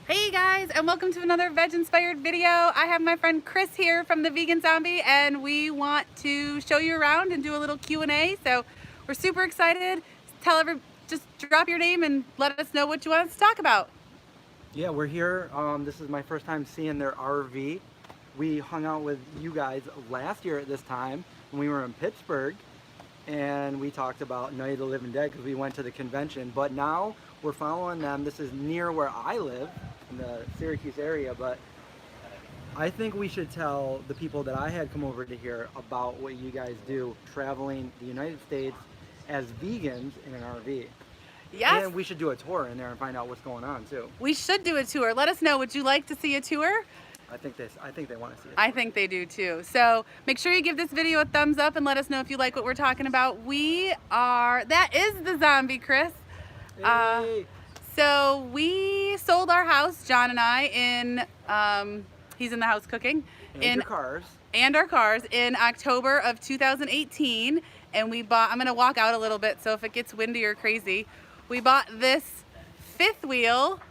Hey guys, and welcome to another VegInspired video. I have my friend Chris here from the Vegan Zombie, and we want to show you around and do a little Q&A. So we're super excited. Just drop your name and let us know what you want us to talk about. Yeah, we're here. This is my first time seeing their RV. We hung out with you guys last year at this time when we were in Pittsburgh, and we talked about Night of the Living Dead because we went to the convention. But now we're following them. This is near where I live in the Syracuse area, but I think we should tell the people that I had come over to here about what you guys do traveling the United States as vegans in an RV. Yes. And we should do a tour in there and find out what's going on too. We should do a tour. Let us know. Would you like to see a tour? I think they want to see it. I think they do too. So make sure you give this video a thumbs up and let us know if you like what we're talking about. That is the zombie, Chris. Hey. So we sold our house, John and I, he's in the house cooking. And our cars in October of 2018. And we bought, I'm gonna walk out a little bit so if it gets windy or crazy, we bought this fifth wheel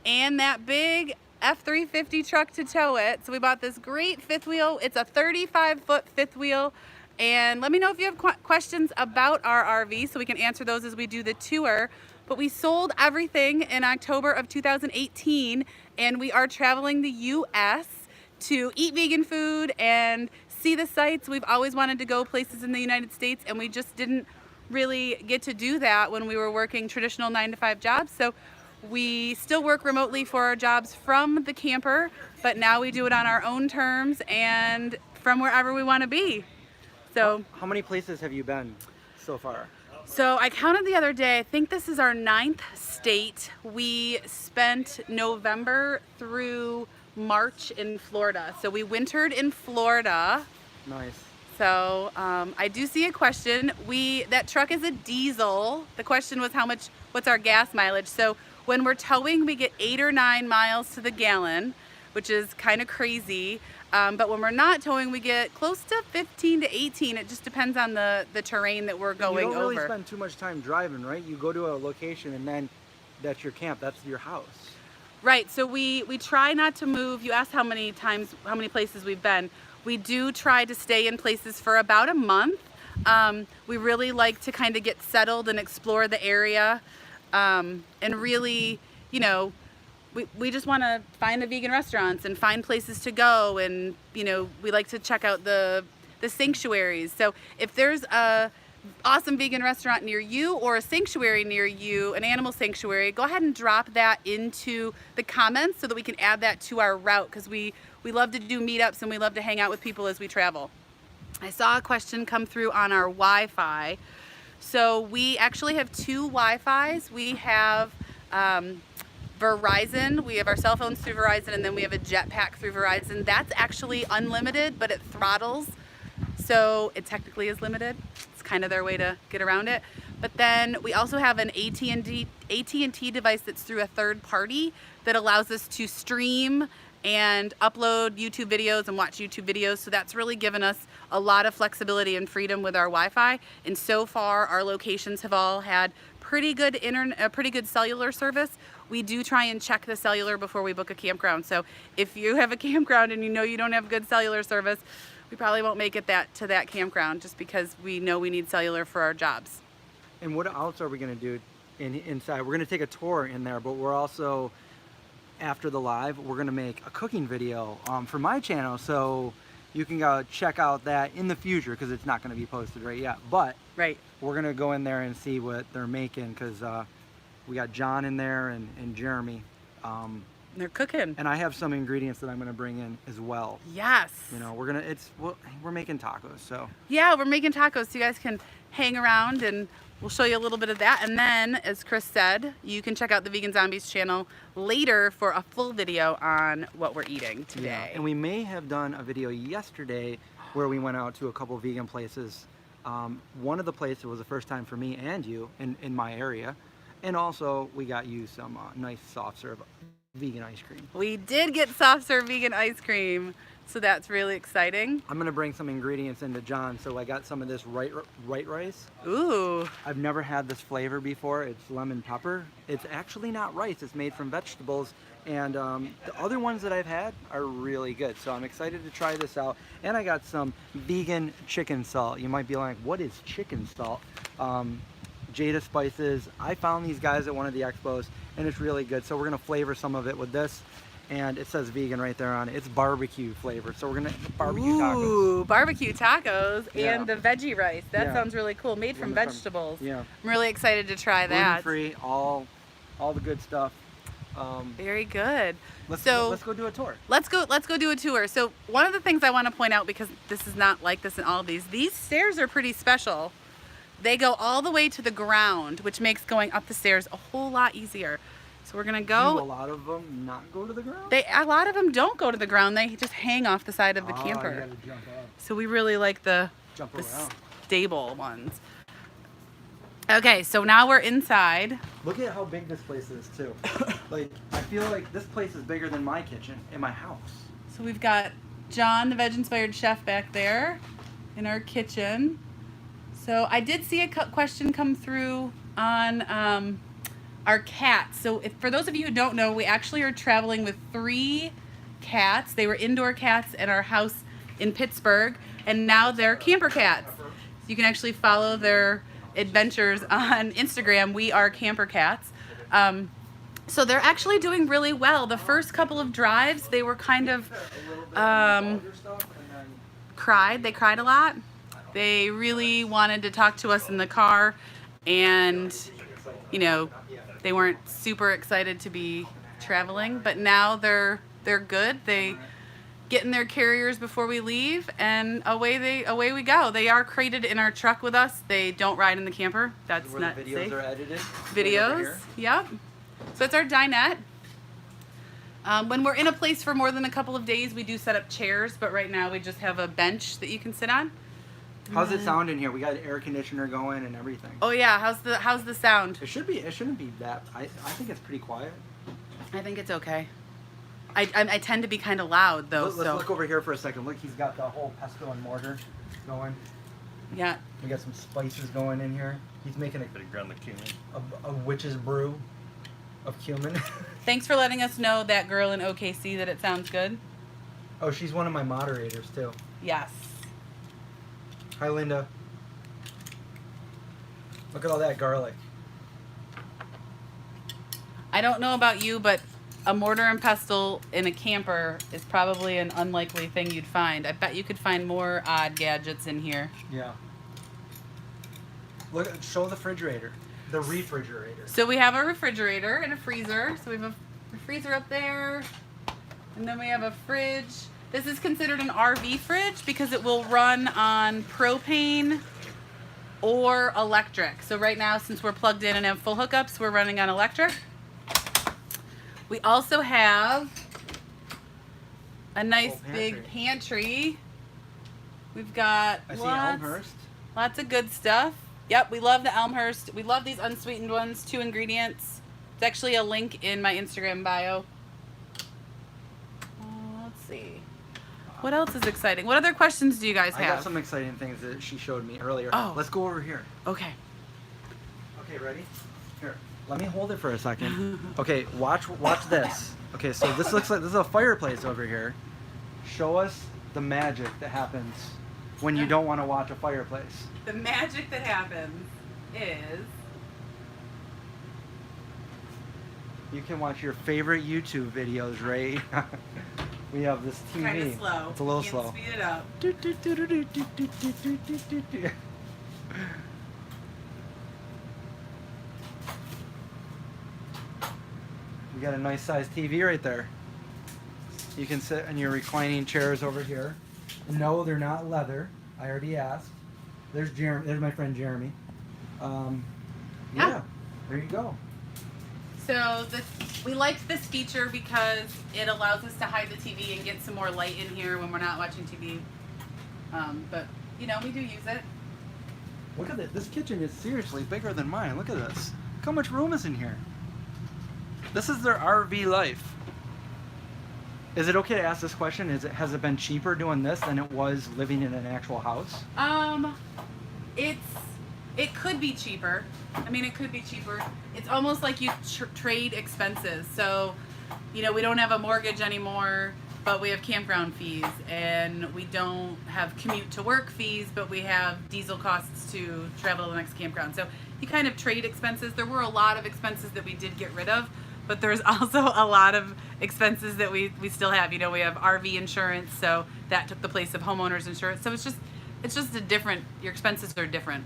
and that big F-350 truck to tow it. So we bought this great fifth wheel. It's a 35-foot fifth wheel. And let me know if you have questions about our RV so we can answer those as we do the tour. But we sold everything in October of 2018, and we are traveling the US to eat vegan food and see the sights. We've always wanted to go places in the United States, and we just didn't really get to do that when we were working traditional 9-to-5 jobs. So we still work remotely for our jobs from the camper, but now we do it on our own terms and from wherever we want to be. So how many places have you been so far? So I counted the other day, I think this is our 9th state. We spent November through March in Florida. So we wintered in Florida. Nice. So I do see a question. That truck is a diesel. The question was what's our gas mileage? So when we're towing, we get 8 or 9 miles to the gallon, which is kind of crazy. But when we're not towing, we get close to 15 to 18. It just depends on the terrain that we're going over. You don't really spend too much time driving, right? You go to a location and then that's your camp, that's your house. Right, so we try not to move. You asked how many places we've been. We do try to stay in places for about a month. We really like to kind of get settled and explore the area. And really, you know, we just want to find the vegan restaurants and find places to go, and you know, we like to check out the sanctuaries. So if there's a awesome vegan restaurant near you or a sanctuary near you, an animal sanctuary, go ahead and drop that into the comments so that we can add that to our route, because we love to do meetups and we love to hang out with people as we travel. I saw a question come through on our Wi-Fi. So we actually have 2 Wi-Fis. We have Verizon, we have our cell phones through Verizon, and then we have a jetpack through Verizon. That's actually unlimited, but it throttles, so it technically is limited. It's kind of their way to get around it. But then we also have an AT&T device that's through a third party that allows us to stream and upload YouTube videos and watch YouTube videos. So that's really given us a lot of flexibility and freedom with our Wi-Fi. And so far, our locations have all had pretty good cellular service. We do try and check the cellular before we book a campground. So if you have a campground and you know you don't have good cellular service, we probably won't make it to that campground just because we know we need cellular for our jobs. And what else are we going to do inside? We're going to take a tour in there, but we're also, after the live, we're going to make a cooking video for my channel, so you can go check out that in the future, because it's not going to be posted right yet. But right, we're going to go in there and see what they're making, because we got John in there and Jeremy. They're cooking. And I have some ingredients that I'm going to bring in as well. Yes. You know, we're making tacos, so. Yeah, we're making tacos, so you guys can hang around and we'll show you a little bit of that. And then, as Chris said, you can check out the Vegan Zombies channel later for a full video on what we're eating today. Yeah. And we may have done a video yesterday where we went out to a couple vegan places. One of the places was the first time for me and you in my area. And also, we got you some nice soft serve vegan ice cream. We did get soft serve vegan ice cream, so that's really exciting. I'm gonna bring some ingredients into John. So I got some of this white rice. Ooh. I've never had this flavor before. It's lemon pepper. It's actually not rice. It's made from vegetables. And the other ones that I've had are really good. So I'm excited to try this out. And I got some vegan chicken salt. You might be like, what is chicken salt? Jada Spices. I found these guys at one of the expos and it's really good. So we're gonna flavor some of it with this. And it says vegan right there on it. It's barbecue flavor. So we're gonna barbecue tacos. Ooh, barbecue tacos Yeah. and the veggie rice. That Yeah. sounds really cool. Made from vegetables. Yeah. I'm really excited to try that. Gluten-free, all the good stuff. Very good. Let's go do a tour. Let's go do a tour. So one of the things I want to point out, because this is not like this in all of these stairs are pretty special. They go all the way to the ground, which makes going up the stairs a whole lot easier. So we're gonna go. Do a lot of them not go to the ground? A lot of them don't go to the ground. They just hang off the side of the You camper. gotta jump up. So we really like the Around. stable ones. Okay, so now we're inside. Look at how big this place is too. Like, I feel like this place is bigger than my kitchen in my house. So we've got John, the VegInspired chef, back there in our kitchen. So I did see a question come through on our cats. So for those of you who don't know, we actually are traveling with 3 cats. They were indoor cats at our house in Pittsburgh, and now they're camper cats. So you can actually follow their adventures on Instagram. We are camper cats. So they're actually doing really well. The first couple of drives, they were kind of cried. They cried a lot. They really wanted to talk to us in the car, and you know, they weren't super excited to be traveling, but now they're good. They get in their carriers before we leave, and away we go. They are crated in our truck with us. They don't ride in the camper. That's where not the videos safe. are edited. Videos, yep. So it's our dinette. When we're in a place for more than a couple of days, we do set up chairs, but right now we just have a bench that you can sit on. How's it sound in here? We got an air conditioner going and everything. Oh yeah, how's the sound? It shouldn't be that. I think it's pretty quiet. I think it's okay. I tend to be kind of loud though. Let's so look over here for a second. Look, he's got the whole pestle and mortar going. yeah. We got some spices going in here. He's making a witch's brew of cumin. Thanks for letting us know, that girl in OKC, that it sounds good. Oh, she's one of my moderators too. Yes. Hi, Linda. Look at all that garlic. I don't know about you, but a mortar and pestle in a camper is probably an unlikely thing you'd find. I bet you could find more odd gadgets in here. Yeah. Look, show the refrigerator. The refrigerator. So we have a refrigerator and a freezer. So we have a freezer up there, and then we have a fridge. This is considered an RV fridge because it will run on propane or electric. So right now, since we're plugged in and have full hookups, we're running on electric. We also have a nice big pantry. We've got I see Elmhurst. lots of good stuff. Yep, we love the Elmhurst. We love these unsweetened ones, 2 ingredients. It's actually a link in my Instagram bio. Let's see. What else is exciting? What other questions do you guys have? I got some exciting things that she showed me earlier. Oh. Let's go over here. Okay. Okay, ready? Here, let me hold it for a second. Okay, watch this. Okay, so this looks like, this is a fireplace over here. Show us the magic that happens when you don't want to watch a fireplace. The magic that happens is you can watch your favorite YouTube videos, Ray. We have this TV. kind of slow. It's a little You slow. can speed it up. We got a nice sized TV right there. You can sit in your reclining chairs over here. No, they're not leather. I already asked. There's Jeremy. There's my friend Jeremy. Yeah, there you go. So we liked this feature because it allows us to hide the TV and get some more light in here when we're not watching TV. But you know, we do use it. Look at this. This kitchen is seriously bigger than mine. Look at this. Look how much room is in here. This is their RV life. Is it okay to ask this question? Has it been cheaper doing this than it was living in an actual house? It could be cheaper. I mean, it could be cheaper. It's almost like you trade expenses. So, you know, we don't have a mortgage anymore, but we have campground fees, and we don't have commute to work fees, but we have diesel costs to travel to the next campground. So you kind of trade expenses. There were a lot of expenses that we did get rid of, but there's also a lot of expenses that we still have. You know, we have RV insurance, so that took the place of homeowners insurance. So it's just a different, your expenses are different.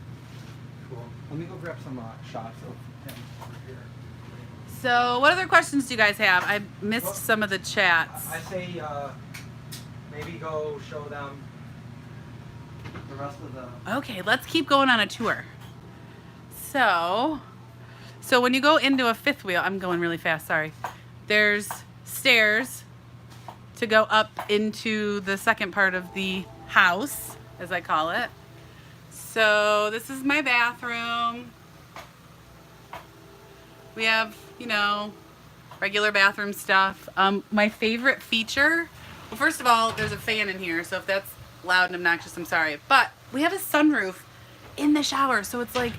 Cool. Let me go grab some shots of him over here. So what other questions do you guys have? I missed some of the chats. I say maybe go show them the rest of the... Okay, let's keep going on a tour. So when you go into a fifth wheel, I'm going really fast, sorry. There's stairs to go up into the second part of the house, as I call it. So this is my bathroom. We have, you know, regular bathroom stuff. My favorite feature, well, first of all, there's a fan in here, so if that's loud and obnoxious, I'm sorry. But we have a sunroof in the shower, so it's like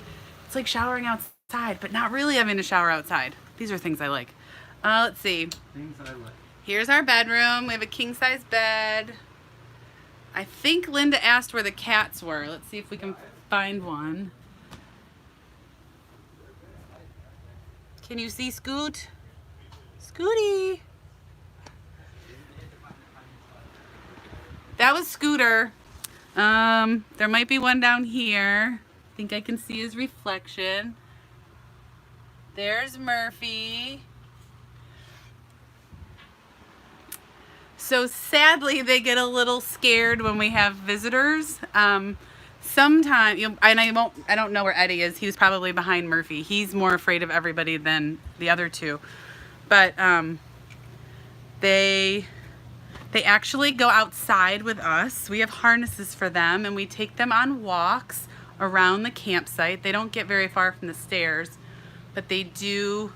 showering outside, but not really having to shower outside. These are things I like. Let's see. Things that I like. Here's our bedroom. We have a king-size bed. I think Linda asked where the cats were. Let's see if we can find one. Can you see Scoot? Scooty. That was Scooter. There might be one down here. I think I can see his reflection. There's Murphy. So sadly, they get a little scared when we have visitors. Sometimes, you know, and I don't know where Eddie is. He was probably behind Murphy. He's more afraid of everybody than the other two. But they actually go outside with us. We have harnesses for them, and we take them on walks around the campsite. They don't get very far from the stairs, but they do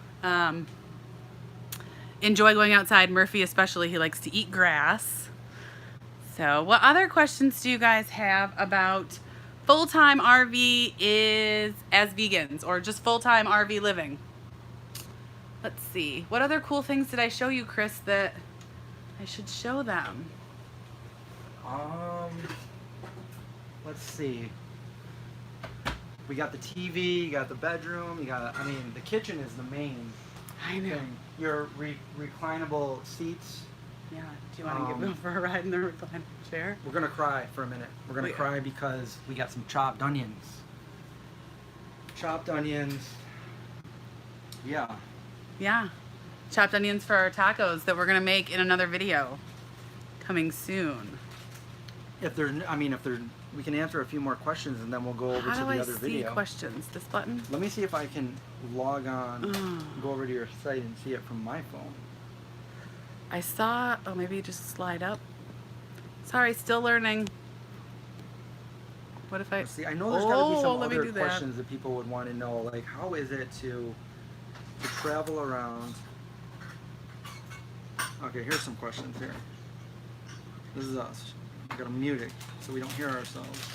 enjoy going outside. Murphy especially, he likes to eat grass. So what other questions do you guys have about full-time RV is as vegans, or just full-time RV living? Let's see. What other cool things did I show you, Chris, that I should show them? Let's see. We got the TV, you got the bedroom, you got, I mean, the kitchen is the main I know. thing. Your reclinable seats. Yeah. Do you want to give them for a ride in the recliner chair? We're going to cry for a minute. We're going to cry because we got some chopped onions. Chopped onions. Yeah. Yeah. Chopped onions for our tacos that we're going to make in another video coming soon. If there, I mean, if there, we can answer a few more questions and then we'll go over to the other video. How do I see questions? This button? Let me see if I can log on, go over to your site and see it from my phone. I saw, oh, maybe just slide up. Sorry, still learning. What if I... See, I know there's got to be some let me other do that. questions that people would want to know, like how is it to travel around? Okay, here's some questions here. This is us. We gotta mute it so we don't hear ourselves.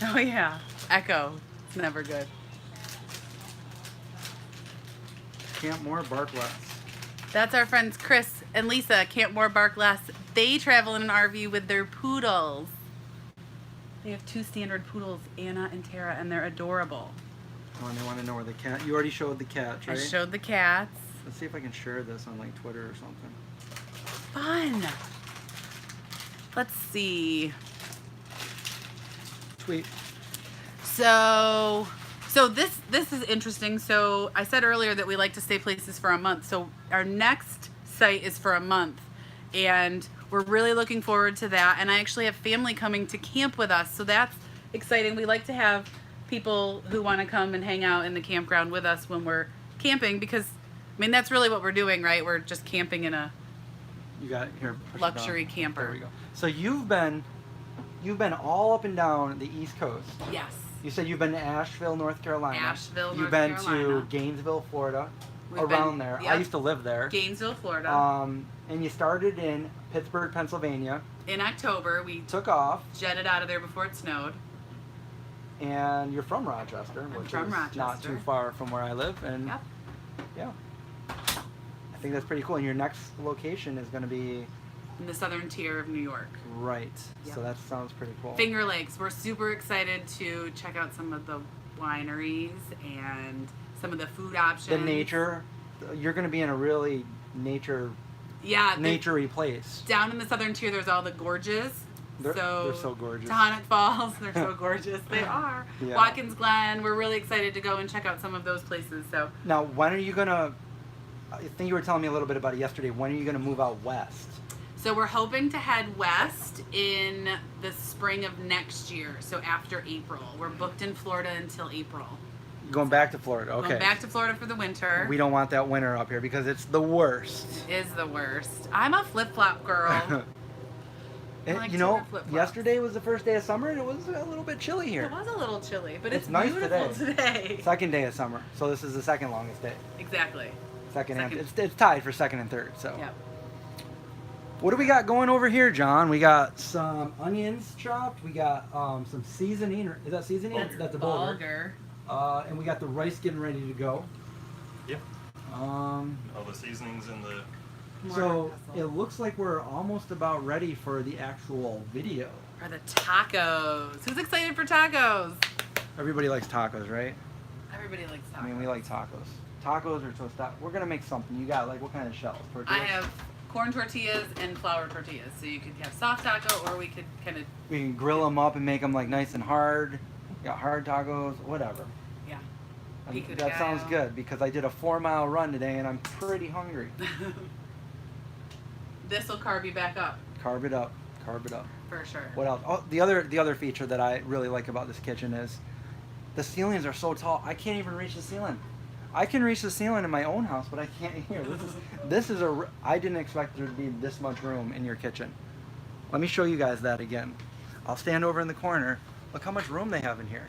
Oh yeah, echo. It's never good. Camp more, bark less. That's our friends Chris and Lisa, Camp More Bark Less. They travel in an RV with their poodles. They have 2 standard poodles, Anna and Tara, and they're adorable. Oh, and they want to know where the cat... You already showed the cats, right? I showed the cats. Let's see if I can share this on like Twitter or something. Fun. Let's see. Tweet. So this is interesting. So I said earlier that we like to stay places for a month. So our next site is for a month, and we're really looking forward to that. And I actually have family coming to camp with us, so that's exciting. We like to have people who want to come and hang out in the campground with us when we're camping, because I mean that's really what we're doing, right? We're just camping in a You got it here. Push it luxury down. camper. There we go. So you've been all up and down the East Coast. Yes. You said you've been to Asheville, North Carolina. Asheville, You've North been Carolina. to Gainesville, Florida. around there. I used to live there. Gainesville, Florida. And you started in Pittsburgh, Pennsylvania. In October, we took off, jetted out of there before it snowed. And you're from Rochester, which is not too far from where I live. And yeah, I think that's pretty cool. And your next location is going to be in the southern tier of New York. Right. So that sounds pretty cool. Finger Lakes. We're super excited to check out some of the wineries and some of the food options. The nature. You're going to be in a really naturey place. Down in the southern tier, there's all the gorges. They're so gorgeous. Tahanic Falls, they're so gorgeous. They are. Yeah. Watkins Glen, we're really excited to go and check out some of those places. So now, when are you going to, I think you were telling me a little bit about it yesterday, when are you going to move out west? So we're hoping to head west in the spring of next year, so after April. We're booked in Florida until April. Going back to Florida, okay. Going back to Florida for the winter. We don't want that winter up here because it's the worst. It is the worst. I'm a flip-flop girl. You know, yesterday was the first day of summer and it was a little bit chilly here. It was a little chilly, but it's nice beautiful today. Second day of summer, so this is the second longest day. Exactly. Second. It's tied for second and third. So. Yep. What do we got going over here, John? We got some onions chopped. We got some seasoning. Is that seasoning? That's a bulgur. And we got the rice getting ready to go. Yep. All the seasonings in the. So it looks like we're almost about ready for the actual video. For the tacos. Who's excited for tacos? Everybody likes tacos, right? Everybody likes tacos. I mean, we like tacos. Tacos or tostada. We're gonna make something. You got like what kind of shells? Tortillas? I have corn tortillas and flour tortillas. So you could have soft taco, or we could kind of. We can grill them up and make them like nice and hard. We got hard tacos, whatever. Yeah. That sounds good because I did a 4-mile run today and I'm pretty hungry. This will carb you back up. Carb it up. Carb it up. For sure. What else? Oh, the other feature that I really like about this kitchen is the ceilings are so tall. I can't even reach the ceiling. I can reach the ceiling in my own house, but I can't here. I didn't expect there to be this much room in your kitchen. Let me show you guys that again. I'll stand over in the corner. Look how much room they have in here.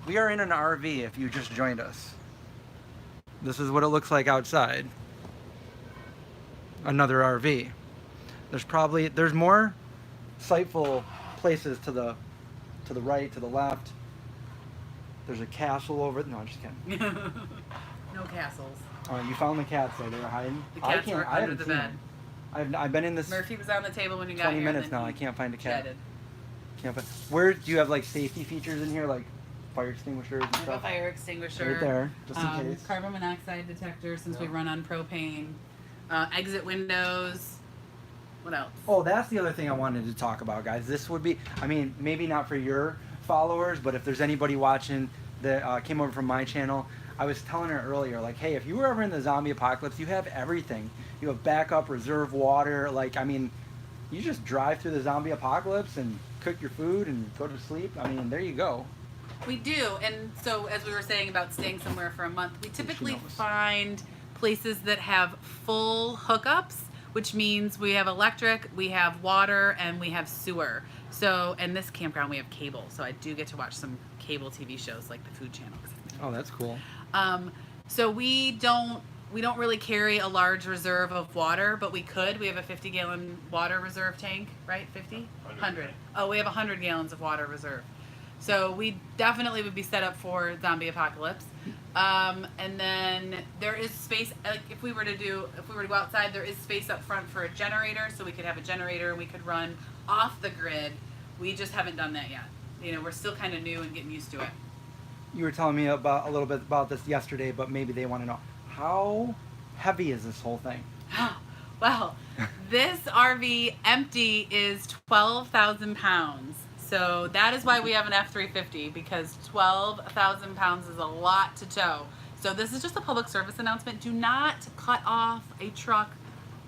We are in an RV if you just joined us. This is what it looks like outside. Another RV. There's more sightful places to the right, to the left. There's a castle over. No, I'm just kidding. No castles. You found the cats there. They were hiding. The cats were under the bed. I've been in this. Murphy was on the table when you got 20 here. minutes now. I can't find a cat. Jetted. Can't find. Where do you have like safety features in here, like fire extinguishers and I have stuff? a fire extinguisher. Right there, just in case. Carbon monoxide detector since we run on propane. Exit windows. What else? Oh, that's the other thing I wanted to talk about, guys. This would be, I mean, maybe not for your followers, but if there's anybody watching that came over from my channel, I was telling her earlier, like, hey, if you were ever in the zombie apocalypse, you have everything. You have backup, reserve water. Like, I mean, you just drive through the zombie apocalypse and cook your food and go to sleep. I mean, there you go. We do, and so as we were saying about staying somewhere for a month, we typically find places that have full hookups, which means we have electric, we have water, and we have sewer. So, and this campground we have cable, so I do get to watch some cable TV shows like the Food Channel. Oh, that's cool. So we don't really carry a large reserve of water, but we could. We have a 50-gallon water reserve tank, right? 50? 100. Oh, we have 100 gallons of water reserve. So we definitely would be set up for zombie apocalypse. And then there is space, like if we were to go outside, there is space up front for a generator, so we could have a generator and we could run off the grid. We just haven't done that yet. You know, we're still kind of new and getting used to it. You were telling me a little bit about this yesterday, but maybe they want to know, how heavy is this whole thing? Well, this RV empty is 12,000 pounds. So that is why we have an F-350, because 12,000 pounds is a lot to tow. So this is just a public service announcement. Do not cut off a truck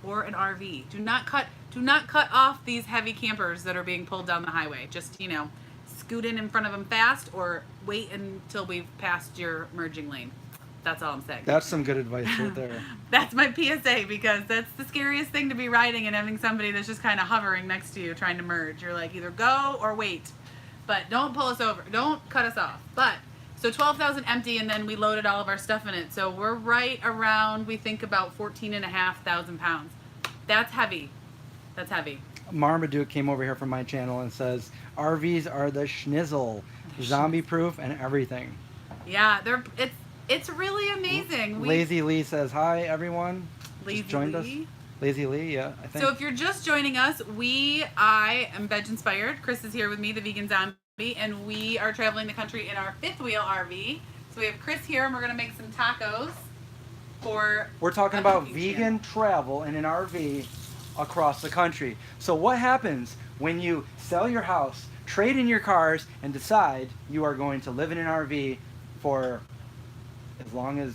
or an RV. Do not cut off these heavy campers that are being pulled down the highway. Just, you know, scoot in front of them fast or wait until we've passed your merging lane. That's all I'm saying. That's some good advice right there. That's my PSA, because that's the scariest thing to be riding and having somebody that's just kind of hovering next to you trying to merge. You're like, either go or wait. But don't pull us over. Don't cut us off. But So 12,000 empty, and then we loaded all of our stuff in it. So we're right around, we think about 14,500 pounds. That's heavy. That's heavy. Marmaduke came over here from my channel and says, RVs are the schnizzle, zombie proof and everything. Yeah, it's really amazing. Lazy Lee says, hi everyone. Lazy Just joined Lee? us. Lazy Lee, yeah, I think. So if you're just joining us, I am VegInspired. Chris is here with me, the Vegan Zombie, and we are traveling the country in our fifth wheel RV. So we have Chris here, and we're gonna make some tacos for. We're talking about vegan travel in an RV across the country. So what happens when you sell your house, trade in your cars, and decide you are going to live in an RV for as long as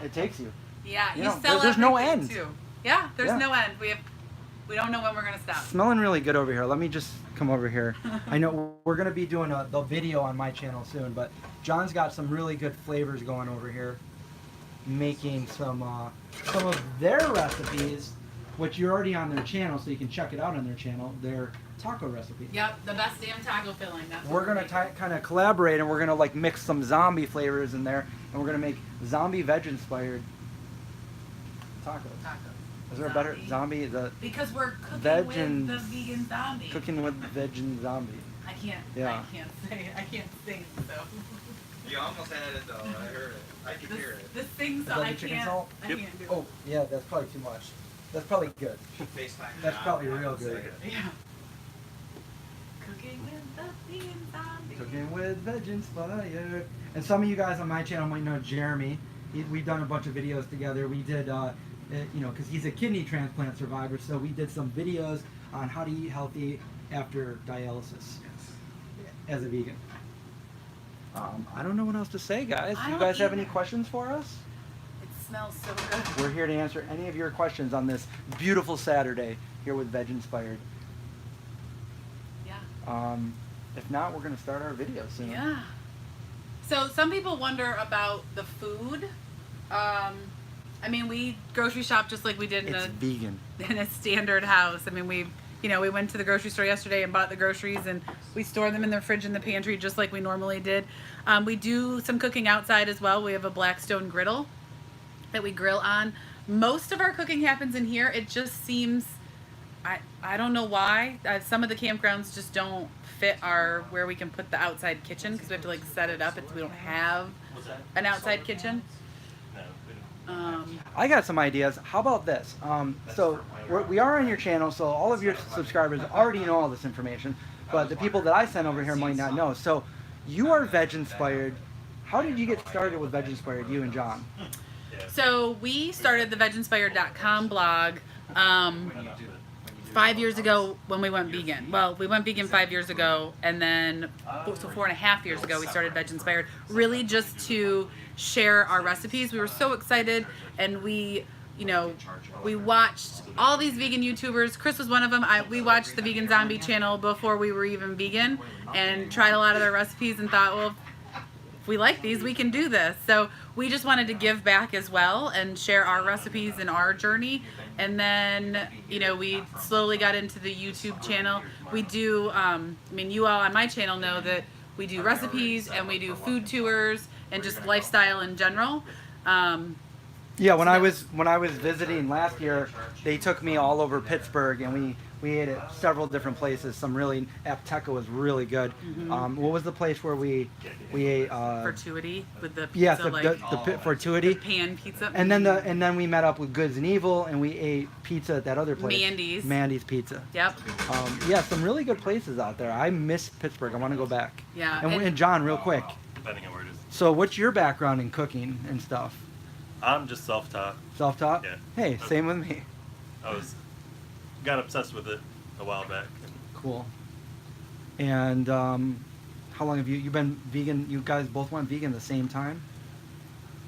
it takes you? Yeah, You know, sell there's no everything, end. too. Yeah, there's Yeah. no end. We don't know when we're gonna stop. Smelling really good over here. Let me just come over here. I know we're going to be doing the video on my channel soon, but John's got some really good flavors going over here, making some of their recipes, which you're already on their channel, so you can check it out on their channel, their taco recipe. Yep, the best damn taco filling. That's We're going to kind of collaborate, and we're going to like mix some zombie flavors in there, and we're going to make zombie veg-inspired tacos. Is there a better zombie? Because we're cooking Veg with and the vegan zombie. Cooking with veg and zombie. I can't. Yeah. I can't say. I can't sing. So. You almost had it though. I heard it. I could hear it. This thing, Is so that I the chicken can't. salt? I Yep. can't do it. Oh, yeah, that's probably too much. That's probably good. FaceTime. That's now. probably real good. Yeah. Cooking with the vegan zombie. Cooking with VegInspired. And some of you guys on my channel might know Jeremy. We've done a bunch of videos together. We did, you know, because he's a kidney transplant survivor, so we did some videos on how to eat healthy after dialysis as a vegan. I don't know what else to say, guys. I You don't guys have any either. questions for us? It smells so good. We're here to answer any of your questions on this beautiful Saturday here with VegInspired. Yeah. If not, we're going to start our video soon. Yeah. So some people wonder about the food. I mean, we grocery shop just like we did It's vegan. in a standard house. I mean, we went to the grocery store yesterday and bought the groceries, and we store them in the fridge in the pantry just like we normally did. We do some cooking outside as well. We have a Blackstone griddle that we grill on. Most of our cooking happens in here. It just seems, I don't know why. Some of the campgrounds just don't fit where we can put the outside kitchen because we have to like set it up. We don't have an outside kitchen. I got some ideas. How about this? So we are on your channel, so all of your subscribers already know all this information, but the people that I sent over here might not know. So you are VegInspired. How did you get started with VegInspired, you and John? So we started the VegInspired.com blog 5 years ago when we went vegan. Well, we went vegan 5 years ago, and then so 4.5 years ago we started VegInspired, really just to share our recipes. We were so excited, and we watched all these vegan YouTubers. Chris was one of them. We watched the Vegan Zombie channel before we were even vegan, and tried a lot of their recipes and thought, well, if we like these, we can do this. So we just wanted to give back as well and share our recipes and our journey. And then, we slowly got into the YouTube channel. We do, you all on my channel know that we do recipes and we do food tours and just lifestyle in general. Yeah, when I was visiting last year, they took me all over Pittsburgh, and we ate at several different places. Apteca was really good. What was the place where we ate? Fortuity with the pizza, Yes, like Fortuity. pan pizza. And then we met up with Goods and Evil, and we ate pizza at that other place. Mandy's Pizza. Yep. Yeah, some really good places out there. I miss Pittsburgh. I want to go back. Yeah. And John, real quick. Depending on where it is. So, what's your background in cooking and stuff? I'm just self-taught. Self-taught? Yeah. Hey, same with me. I got obsessed with it a while back. Cool. And how long have you been vegan? You guys both went vegan at the same time?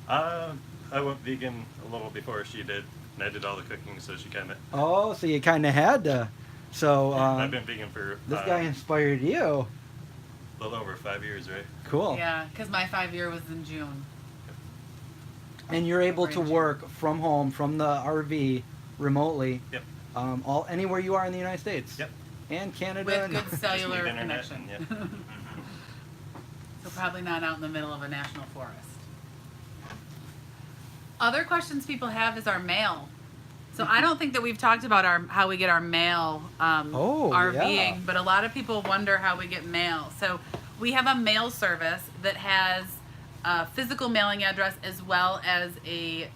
I went vegan a little before she did, and I did all the cooking, so she kind of. Oh, so you kind of had to. So I've been vegan for. This guy inspired you. A little over 5 years, right? Cool. Yeah, because my 5-year was in June. And you're able to work from home, from the RV, remotely. Yep. Anywhere you are in the United States. Yep. And Canada. With and good cellular Internet, connection. and, yeah. So So probably not out in the middle of a national forest. Other questions people have is our mail. So I don't think that we've talked about how we get our mail RVing, yeah. but a lot of people wonder how we get mail. So we have a mail service that has a physical mailing address as well as a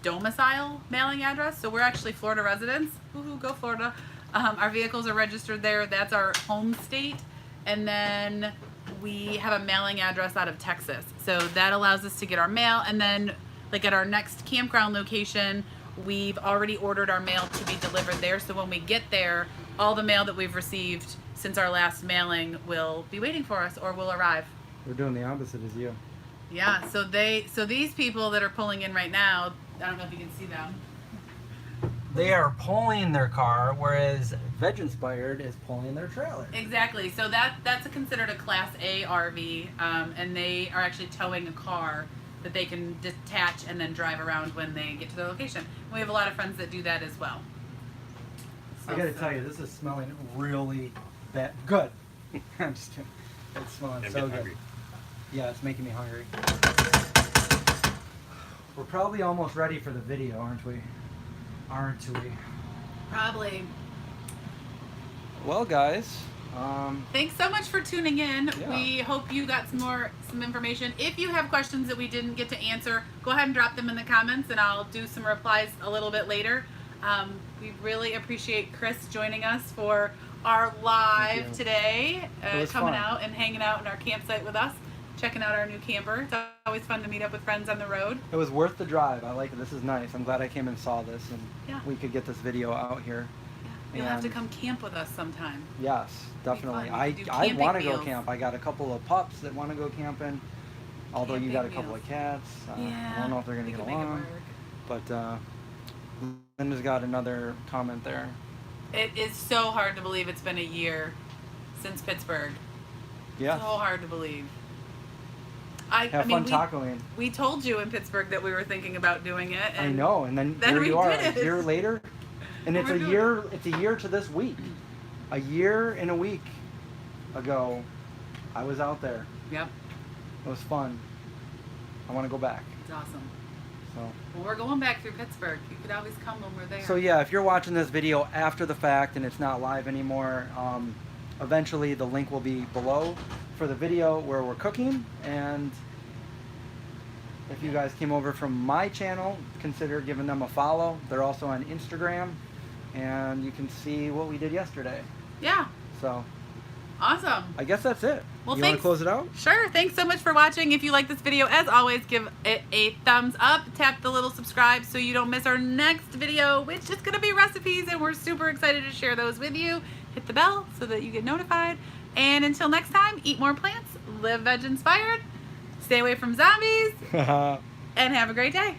domicile mailing address. So we're actually Florida residents. Woohoo, go Florida. Our vehicles are registered there. That's our home state. And then we have a mailing address out of Texas. So that allows us to get our mail. And then like at our next campground location, we've already ordered our mail to be delivered there. So when we get there, all the mail that we've received since our last mailing will be waiting for us or will arrive. We're doing the opposite as you. Yeah, so these people that are pulling in right now, I don't know if you can see them. They are pulling their car, whereas VegInspired is pulling their trailer. Exactly. So that's considered a Class A RV, and they are actually towing a car that they can detach and then drive around when they get to their location. We have a lot of friends that do that as well. I gotta tell you, this is smelling really bad. Good. I'm just kidding. It's smelling I'm so getting good. hungry. Yeah, it's making me hungry. We're probably almost ready for the video, aren't we? Aren't we? Probably. Well, guys, Thanks so much for tuning in. Yeah. We hope you got some information. If you have questions that we didn't get to answer, go ahead and drop them in the comments and I'll do some replies a little bit later. We really appreciate Chris joining us for our live you. today, It was coming fun. out and hanging out in our campsite with us, checking out our new camper. It's always fun to meet up with friends on the road. it was worth the drive. I like it. This is nice. I'm glad I came and saw this, and Yeah. we could get this video out here. You'll have to And- come camp with us sometime. Yes, definitely. fun. We could do I camping want to go meals. camp. I got a couple of pups that want to go camping. Although you got a Camping couple meals. of cats. Yeah. I don't know if they're going we to get could make it along. work. But Linda's got another comment there. It is so hard to believe it's been a year since Pittsburgh. Yeah. So hard to believe. I Have mean, fun tacoing. we told you in Pittsburgh that we were thinking about doing it. And I know, and then then here we you are, did a it. year later, and it's We're a doing year. It's a year to this week. A year and a week ago, I was out there. Yep, It was fun. I want to go back. it's awesome. So. Well, we're going back through Pittsburgh. You could always come when we're there. So yeah, if you're watching this video after the fact and it's not live anymore, eventually the link will be below for the video where we're cooking. And if you guys came over from my channel, consider giving them a follow. They're also on Instagram, and you can see what we did yesterday. Yeah, So awesome. I guess that's it. Well, you want thanks. to close it out? Sure. Thanks so much for watching. If you like this video, as always, give it a thumbs up. Tap the little subscribe so you don't miss our next video, which is going to be recipes, and we're super excited to share those with you. Hit the bell so that you get notified. And until next time, eat more plants, live veg inspired, stay away from zombies, and have a great day.